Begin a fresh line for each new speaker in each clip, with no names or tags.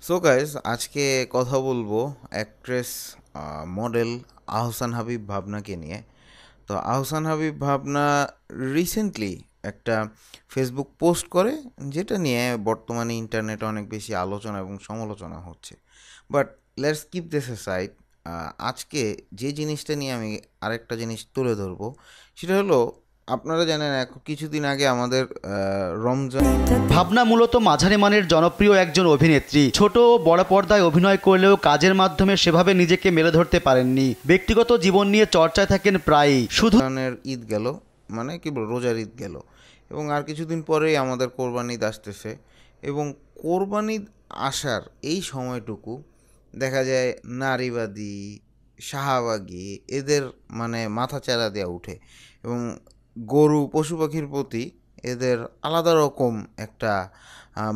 So guys, আজকে কথা বলবো অ্যাক্ট্রেস মডেল আহসান হাবিব ভাবনাকে নিয়ে। তো আহসান হাবিব ভাবনা রিসেন্টলি একটা ফেসবুক পোস্ট করে, যেটা নিয়ে বর্তমানে ইন্টারনেটে অনেক বেশি আলোচনা এবং সমালোচনা হচ্ছে। But let's keep this side. আজকে যে জিনিসটা নিয়ে আমি আরেকটা জিনিস তুলে ধরবো, সেটা হলো, আপনারা জানেন কিছুদিন আগে আমাদের রমজান।
ভাবনা মূলত মাঝারি মানের জনপ্রিয় একজন অভিনেত্রী। ছোট ও বড় পর্দায় অভিনয় করলেও কাজের মাধ্যমে সেভাবে নিজেকে মেলে ধরতে পারেননি। ব্যক্তিগত জীবন নিয়ে চর্চায় থাকেন প্রায়ই। শুধু
রমজানের ঈদ গেল, মানে কি বল, রোজার ঈদ গেল, এবং আর কিছুদিন পরেই আমাদের কোরবানি ঈদ আসতেছে। এবং কোরবানি ঈদ আসার এই সময়টুকু দেখা যায় নারীবাদী, শাহবাগী এদের মানে মাথা চারা দেওয়া উঠে, এবং গরু পশু পাখির প্রতি এদের আলাদা রকম একটা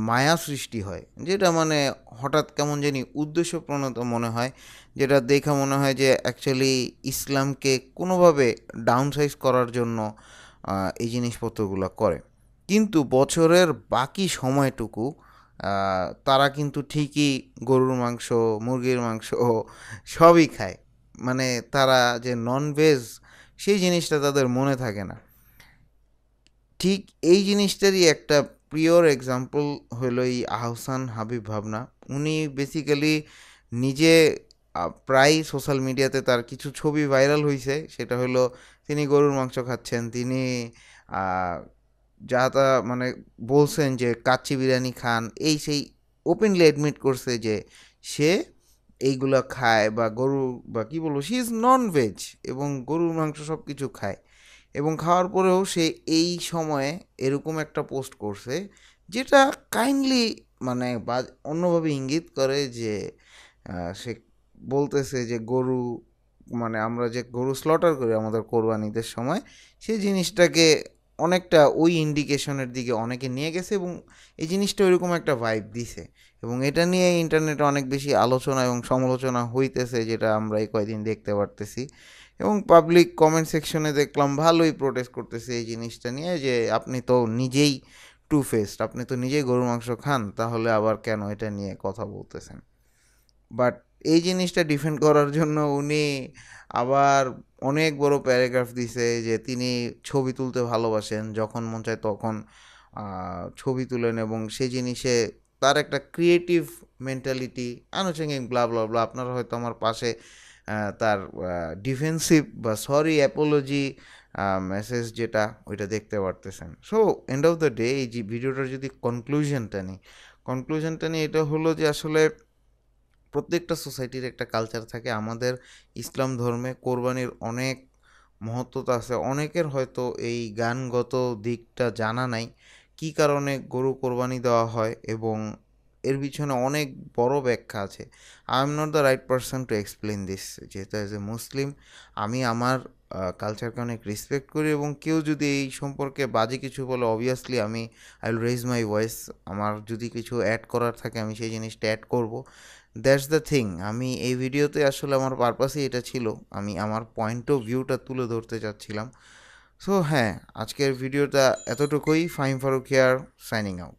মায়া সৃষ্টি হয়, যেটা মানে হঠাৎ কেমন জানি উদ্দেশ্যপ্রণত মনে হয়, যেটা দেখা মনে হয় যে অ্যাকচুয়ালি ইসলামকে কোনোভাবে ডাউনসাইজ করার জন্য এই জিনিসপত্রগুলো করে। কিন্তু বছরের বাকি সময়টুকু তারা কিন্তু ঠিকই গরুর মাংস, মুরগির মাংস সবই খায়। মানে তারা যে নন ভেজ, সেই জিনিসটা তাদের মনে থাকে না। ঠিক এই জিনিসটারই একটা প্রিয়র এক্সাম্পল হলো এই আহসান হাবিব ভাবনা। উনি বেসিক্যালি নিজে প্রায় সোশ্যাল মিডিয়াতে তার কিছু ছবি ভাইরাল হয়েছে, সেটা হলো তিনি গরুর মাংস খাচ্ছেন। তিনি আহ, যা তা মানে বলছেন যে কাচ্চি বিরিয়ানি খান, এই সেই ওপেনলি অ্যাডমিট করছে যে সে এইগুলো খায়, বা গরু, বা কি বলবো, শি ইজ নন ভেজ, এবং গরুর মাংস সব কিছু খায়। এবং খাওয়ার পরেও সে এই সময়ে এরকম একটা পোস্ট করছে, যেটা কাইন্ডলি মানে বা অন্যভাবে ইঙ্গিত করে যে সে বলতেছে যে গরু, মানে আমরা যে গরু স্লটার করি আমাদের কোরবানিদের সময়, সেই জিনিসটাকে অনেকটা ওই ইন্ডিকেশনের দিকে অনেকে নিয়ে গেছে, এবং এই জিনিসটা ওইরকম একটা ভাইব দিছে। এবং এটা নিয়ে ইন্টারনেটে অনেক বেশি আলোচনা এবং সমালোচনা হইতেছে, যেটা আমরা এই কয়দিন দেখতে পারতেছি। এবং পাবলিক কমেন্ট সেকশনে দেখলাম ভালোই প্রোটেস্ট করতেছে এই জিনিসটা নিয়ে, যে আপনি তো নিজেই টু ফেসড, আপনি তো নিজেই গরুর মাংস খান, তাহলে আবার কেন এটা নিয়ে কথা বলতেছেন। বাট এই জিনিসটা ডিফেন্ড করার জন্য উনি আবার অনেক বড় প্যারাগ্রাফ দিছে যে তিনি ছবি তুলতে ভালোবাসেন, যখন মন চায় তখন ছবি তুলেন, এবং সেই জিনিসে তার একটা ক্রিয়েটিভ মেন্টালিটি, আনুষঙ্গিক ব্লা ব্লা ব্লা। আপনারা হয়তো আমার পাশে তার ডিফেন্সিভ বা সরি অ্যাপোলজি মেসেজ যেটা, ওইটা দেখতে পারতেছেন। So end of the day, এই যে ভিডিওটার যদি কনক্লুশনটা নিই, এটা হলো যে আসলে প্রত্যেকটা সোসাইটির একটা কালচার থাকে। আমাদের ইসলাম ধর্মে কোরবানির অনেক মহত্বতা আছে। অনেকের হয়তো এই গানগত দিকটা জানা নাই, কী কারণে গরু কোরবানি দেওয়া হয়, এবং এর পিছনে অনেক বড় ব্যাখ্যা আছে। I am not the right person to explain this, যেহেতু অ্যাজ এ মুসলিম আমি আমার কালচারকে অনেক রেসপেক্ট করি, এবং কেউ যদি এই সম্পর্কে বাজে কিছু বলে, অবভিয়াসলি আমি I will raise my voice. আমার যদি কিছু অ্যাড করার থাকে, আমি সেই জিনিসটা অ্যাড করব। That's the thing. আমি এই ভিডিওতে আসলে আমার পারপাসই এটা ছিল, আমি আমার পয়েন্ট অফ ভিউটা তুলে ধরতে চাচ্ছিলাম। সো হ্যাঁ, আজকের ভিডিওটা এতটুকুই। Fahim Faruk here, signing out.